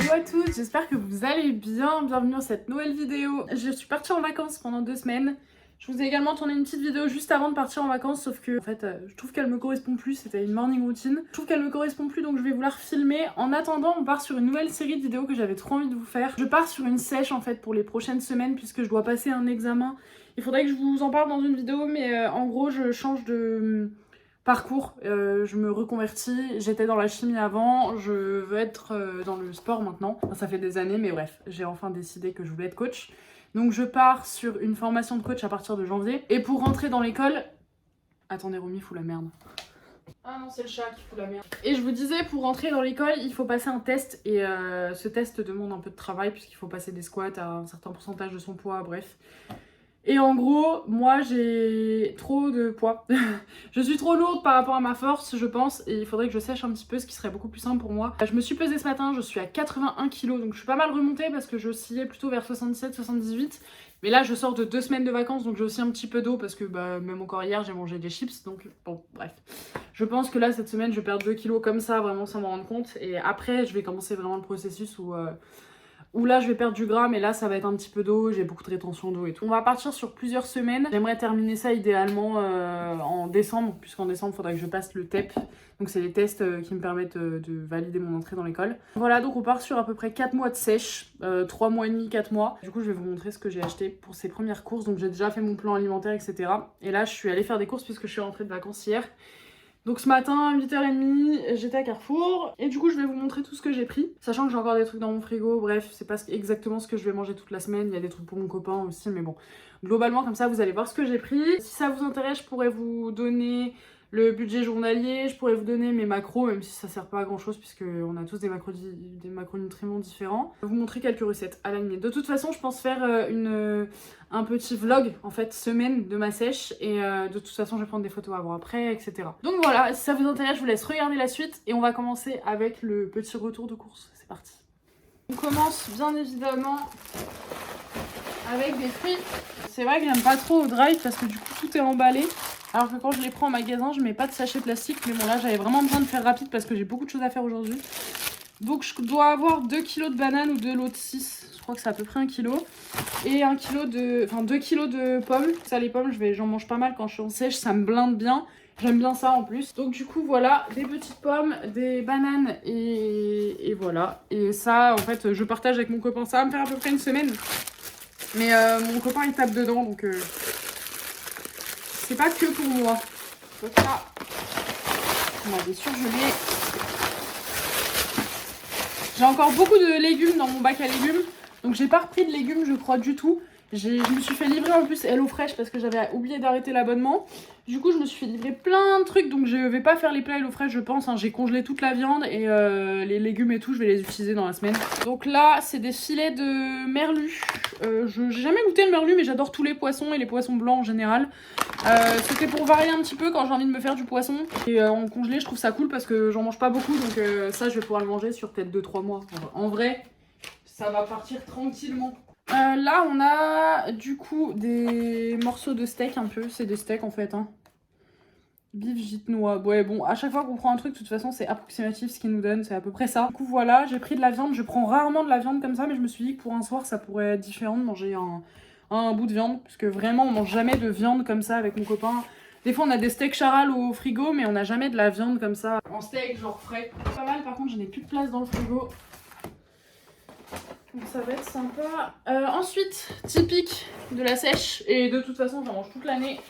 Hello à tous, j'espère que vous allez bien, bienvenue dans cette nouvelle vidéo. Je suis partie en vacances pendant 2 semaines. Je vous ai également tourné une petite vidéo juste avant de partir en vacances, sauf que en fait je trouve qu'elle me correspond plus, c'était une morning routine. Je trouve qu'elle me correspond plus donc je vais vous la refilmer. En attendant, on part sur une nouvelle série de vidéos que j'avais trop envie de vous faire. Je pars sur une sèche en fait pour les prochaines semaines puisque je dois passer un examen. Il faudrait que je vous en parle dans une vidéo mais en gros je change de parcours, je me reconvertis, j'étais dans la chimie avant, je veux être dans le sport maintenant. Enfin, ça fait des années mais bref, j'ai enfin décidé que je voulais être coach. Donc je pars sur une formation de coach à partir de janvier. Et pour rentrer dans l'école... Attendez, Romy fout la merde. Ah non, c'est le chat qui fout la merde. Et je vous disais, pour rentrer dans l'école, il faut passer un test. Et ce test demande un peu de travail puisqu'il faut passer des squats à un certain pourcentage de son poids, bref. Et en gros, moi j'ai trop de poids. Je suis trop lourde par rapport à ma force, je pense, et il faudrait que je sèche un petit peu, ce qui serait beaucoup plus simple pour moi. Je me suis pesée ce matin, je suis à 81 kg, donc je suis pas mal remontée parce que j'oscillais plutôt vers 77-78. Mais là, je sors de 2 semaines de vacances, donc j'ai aussi un petit peu d'eau parce que même encore hier, j'ai mangé des chips, donc bon, bref. Je pense que là, cette semaine, je perds 2 kg comme ça, vraiment sans m'en rendre compte. Et après, je vais commencer vraiment le processus où là je vais perdre du gras mais là ça va être un petit peu d'eau, j'ai beaucoup de rétention d'eau et tout. On va partir sur plusieurs semaines. J'aimerais terminer ça idéalement en décembre, puisqu'en décembre il faudrait que je passe le TEP. Donc c'est les tests qui me permettent de valider mon entrée dans l'école. Voilà, donc on part sur à peu près 4 mois de sèche, 3 mois et demi, 4 mois. Du coup je vais vous montrer ce que j'ai acheté pour ces premières courses. Donc j'ai déjà fait mon plan alimentaire, etc. Et là je suis allée faire des courses puisque je suis rentrée de vacances hier. Donc ce matin, 8h30, j'étais à Carrefour et du coup je vais vous montrer tout ce que j'ai pris. Sachant que j'ai encore des trucs dans mon frigo, bref, c'est pas exactement ce que je vais manger toute la semaine. Il y a des trucs pour mon copain aussi, mais bon. Globalement, comme ça, vous allez voir ce que j'ai pris. Si ça vous intéresse, je pourrais vous donner le budget journalier, je pourrais vous donner mes macros, même si ça sert pas à grand chose puisque on a tous des macronutriments différents. Je vais vous montrer quelques recettes à la limite. De toute façon, je pense faire un petit vlog en fait semaine de ma sèche et de toute façon je vais prendre des photos avant après, etc. Donc voilà, si ça vous intéresse, je vous laisse regarder la suite et on va commencer avec le petit retour de course. C'est parti. On commence bien évidemment avec des fruits. C'est vrai que j'aime pas trop au drive parce que du coup tout est emballé. Alors que quand je les prends en magasin, je mets pas de sachet plastique. Mais bon là j'avais vraiment besoin de faire rapide parce que j'ai beaucoup de choses à faire aujourd'hui. Donc je dois avoir 2 kg de bananes ou de lot de 6. Je crois que c'est à peu près 1 kg. Et 2 kg de pommes. Ça les pommes, j'en mange pas mal quand je suis en sèche, ça me blinde bien. J'aime bien ça en plus. Donc du coup voilà, des petites pommes, des bananes et voilà. Et ça en fait je partage avec mon copain. Ça va me faire à peu près une semaine. Mais mon copain il tape dedans donc c'est pas que pour moi. Donc là, on a des surgelés. J'ai encore beaucoup de légumes dans mon bac à légumes. Donc j'ai pas repris de légumes je crois du tout. Je me suis fait livrer en plus HelloFresh parce que j'avais oublié d'arrêter l'abonnement. Du coup je me suis fait livrer plein de trucs. Donc je vais pas faire les plats HelloFresh je pense. J'ai congelé toute la viande et les légumes et tout je vais les utiliser dans la semaine. Donc là c'est des filets de merlu. J'ai jamais goûté le merlu mais j'adore tous les poissons et les poissons blancs en général. C'était pour varier un petit peu quand j'ai envie de me faire du poisson. Et en congelé je trouve ça cool parce que j'en mange pas beaucoup. Donc ça je vais pouvoir le manger sur peut-être 2-3 mois. En vrai ça va partir tranquillement. Là on a du coup des morceaux de steak un peu, c'est des steaks en fait Bif gitnois, ouais bon à chaque fois qu'on prend un truc de toute façon c'est approximatif ce qu'ils nous donnent, c'est à peu près ça. Du coup voilà, j'ai pris de la viande, je prends rarement de la viande comme ça mais je me suis dit que pour un soir ça pourrait être différent de manger un bout de viande. Parce que vraiment on mange jamais de viande comme ça avec mon copain. Des fois on a des steaks charal au frigo mais on n'a jamais de la viande comme ça en steak genre frais. Pas mal par contre je n'ai plus de place dans le frigo. Donc ça va être sympa. Ensuite, typique de la sèche, et de toute façon j'en mange toute l'année,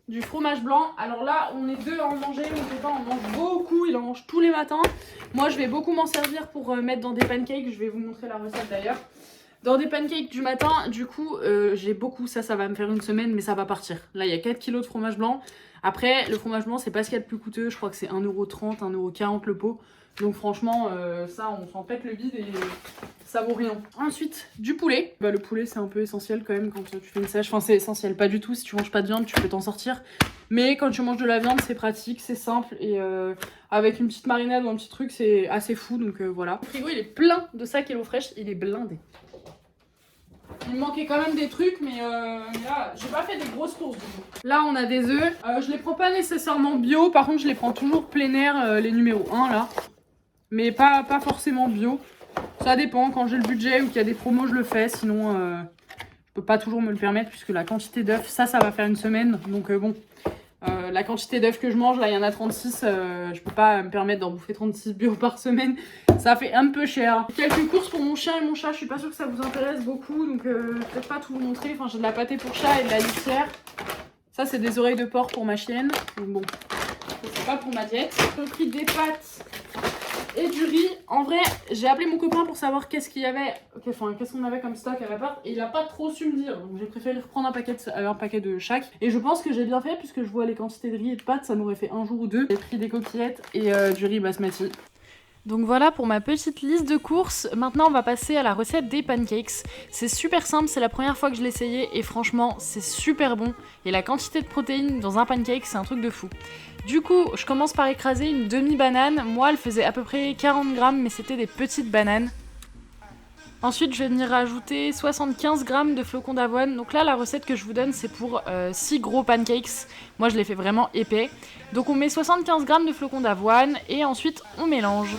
du fromage blanc. Alors là, on est deux à en manger, mon copain en mange beaucoup, il en mange tous les matins. Moi je vais beaucoup m'en servir pour mettre dans des pancakes, je vais vous montrer la recette d'ailleurs. Dans des pancakes du matin, du coup, j'ai beaucoup, ça va me faire une semaine, mais ça va partir. Là, il y a 4 kg de fromage blanc. Après, le fromage blanc, c'est pas ce qu'il y a de plus coûteux, je crois que c'est 1,30 €, 1,40 € le pot. Donc franchement, ça, on s'en pète le bide et ça vaut rien. Ensuite, du poulet. Le poulet, c'est un peu essentiel quand même quand tu fais une sèche. Enfin, c'est essentiel, pas du tout. Si tu manges pas de viande, tu peux t'en sortir. Mais quand tu manges de la viande, c'est pratique, c'est simple. Et avec une petite marinade ou un petit truc, c'est assez fou. Donc voilà. Le frigo, il est plein de sacs HelloFresh. Il est blindé. Il me manquait quand même des trucs, mais là, j'ai pas fait des grosses courses du coup. Là, on a des œufs. Je les prends pas nécessairement bio. Par contre, je les prends toujours plein air, les numéros 1 là. Mais pas forcément bio. Ça dépend, quand j'ai le budget ou qu'il y a des promos, je le fais. Sinon, je peux pas toujours me le permettre puisque la quantité d'œufs, ça va faire une semaine. Donc bon, la quantité d'œufs que je mange, là, il y en a 36. Je peux pas me permettre d'en bouffer 36 bio par semaine. Ça fait un peu cher. Quelques courses pour mon chien et mon chat. Je suis pas sûre que ça vous intéresse beaucoup. Donc, peut-être pas tout vous montrer. Enfin, j'ai de la pâtée pour chat et de la litière. Ça, c'est des oreilles de porc pour ma chienne. Donc bon, c'est pas pour ma diète. J'ai pris des pâtes et du riz. En vrai, j'ai appelé mon copain pour savoir qu'est-ce qu'il y avait, enfin qu'est-ce qu'on avait comme stock à l'appart et il a pas trop su me dire. Donc j'ai préféré reprendre un paquet de chaque. Et je pense que j'ai bien fait puisque je vois les quantités de riz et de pâtes, ça m'aurait fait un jour ou deux. J'ai pris des coquillettes et du riz basmati. Donc voilà pour ma petite liste de courses. Maintenant on va passer à la recette des pancakes. C'est super simple, c'est la première fois que je l'ai essayé et franchement c'est super bon. Et la quantité de protéines dans un pancake c'est un truc de fou. Du coup je commence par écraser une demi-banane. Moi elle faisait à peu près 40 grammes mais c'était des petites bananes. Ensuite, je vais venir rajouter 75 grammes de flocons d'avoine. Donc là, la recette que je vous donne, c'est pour 6 gros pancakes. Moi, je les fais vraiment épais. Donc on met 75 grammes de flocons d'avoine et ensuite, on mélange.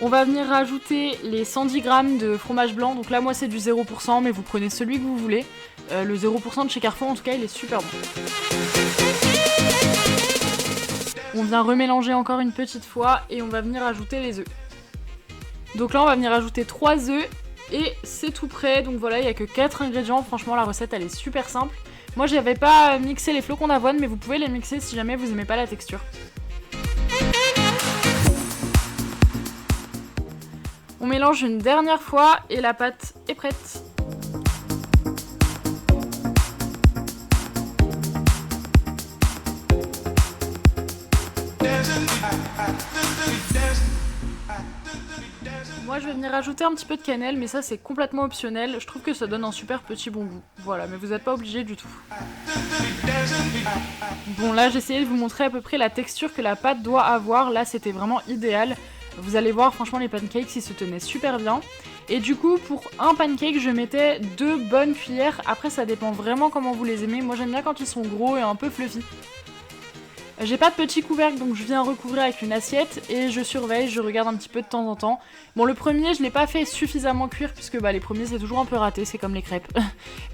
On va venir rajouter les 110 grammes de fromage blanc. Donc là, moi, c'est du 0%, mais vous prenez celui que vous voulez. Le 0% de chez Carrefour, en tout cas, il est super bon. On vient remélanger encore une petite fois et on va venir ajouter les œufs. Donc là on va venir ajouter 3 œufs et c'est tout prêt. Donc voilà, il n'y a que 4 ingrédients. Franchement la recette elle est super simple. Moi j'avais pas mixé les flocons d'avoine mais vous pouvez les mixer si jamais vous aimez pas la texture. On mélange une dernière fois et la pâte est prête. Moi je vais venir rajouter un petit peu de cannelle mais ça c'est complètement optionnel, je trouve que ça donne un super petit bon goût. Voilà, mais vous n'êtes pas obligé du tout. Bon là j'ai essayé de vous montrer à peu près la texture que la pâte doit avoir, là c'était vraiment idéal. Vous allez voir franchement les pancakes ils se tenaient super bien. Et du coup pour un pancake je mettais 2 bonnes cuillères, après ça dépend vraiment comment vous les aimez. Moi j'aime bien quand ils sont gros et un peu fluffy. J'ai pas de petit couvercle donc je viens recouvrir avec une assiette et je surveille, je regarde un petit peu de temps en temps. Bon le premier je l'ai pas fait suffisamment cuire puisque les premiers c'est toujours un peu raté, c'est comme les crêpes.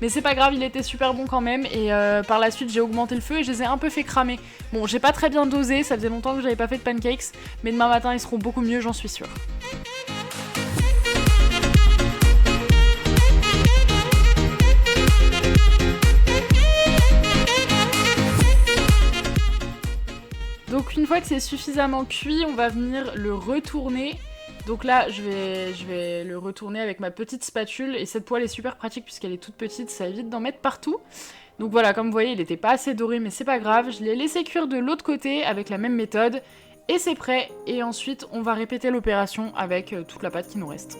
Mais c'est pas grave, il était super bon quand même et par la suite j'ai augmenté le feu et je les ai un peu fait cramer. Bon j'ai pas très bien dosé, ça faisait longtemps que j'avais pas fait de pancakes mais demain matin ils seront beaucoup mieux j'en suis sûre. Donc une fois que c'est suffisamment cuit, on va venir le retourner. Donc là, je vais le retourner avec ma petite spatule. Et cette poêle est super pratique puisqu'elle est toute petite, ça évite d'en mettre partout. Donc voilà, comme vous voyez, il n'était pas assez doré, mais c'est pas grave. Je l'ai laissé cuire de l'autre côté avec la même méthode. Et c'est prêt. Et ensuite, on va répéter l'opération avec toute la pâte qui nous reste.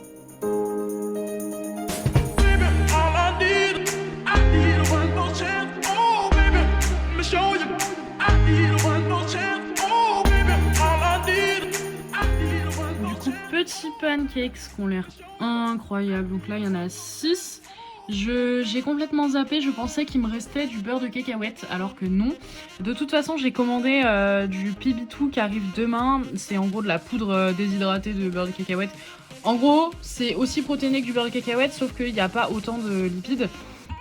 Petits pancakes qui ont l'air incroyables. Donc là il y en a 6. J'ai complètement zappé, je pensais qu'il me restait du beurre de cacahuète alors que non. De toute façon j'ai commandé du PB2 qui arrive demain. C'est en gros de la poudre déshydratée de beurre de cacahuète. En gros c'est aussi protéiné que du beurre de cacahuète sauf qu'il n'y a pas autant de lipides.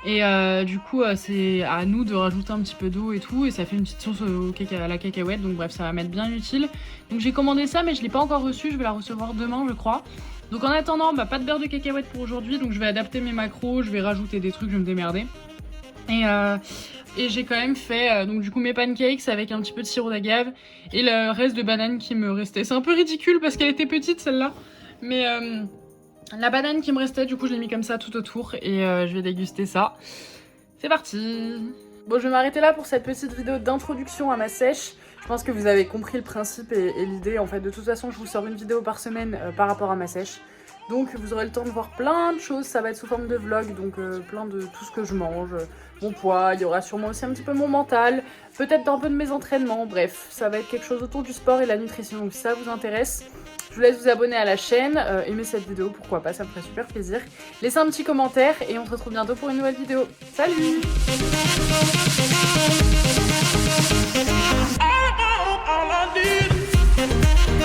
Et du coup c'est à nous de rajouter un petit peu d'eau et tout et ça fait une petite sauce à la cacahuète donc bref ça va m'être bien utile. Donc j'ai commandé ça mais je l'ai pas encore reçu, je vais la recevoir demain je crois. Donc en attendant pas de beurre de cacahuète pour aujourd'hui donc je vais adapter mes macros, je vais rajouter des trucs, je vais me démerder. Et j'ai quand même fait donc du coup mes pancakes avec un petit peu de sirop d'agave et le reste de banane qui me restait. C'est un peu ridicule parce qu'elle était petite celle-là mais... La banane qui me restait, du coup je l'ai mis comme ça tout autour et je vais déguster ça. C'est parti! Bon, je vais m'arrêter là pour cette petite vidéo d'introduction à ma sèche. Je pense que vous avez compris le principe et l'idée. En fait, de toute façon, je vous sors une vidéo par semaine par rapport à ma sèche. Donc vous aurez le temps de voir plein de choses, ça va être sous forme de vlog, donc plein de tout ce que je mange, mon poids, il y aura sûrement aussi un petit peu mon mental, peut-être un peu de mes entraînements, bref, ça va être quelque chose autour du sport et la nutrition, donc si ça vous intéresse, je vous laisse vous abonner à la chaîne, aimer cette vidéo, pourquoi pas, ça me ferait super plaisir. Laissez un petit commentaire et on se retrouve bientôt pour une nouvelle vidéo. Salut!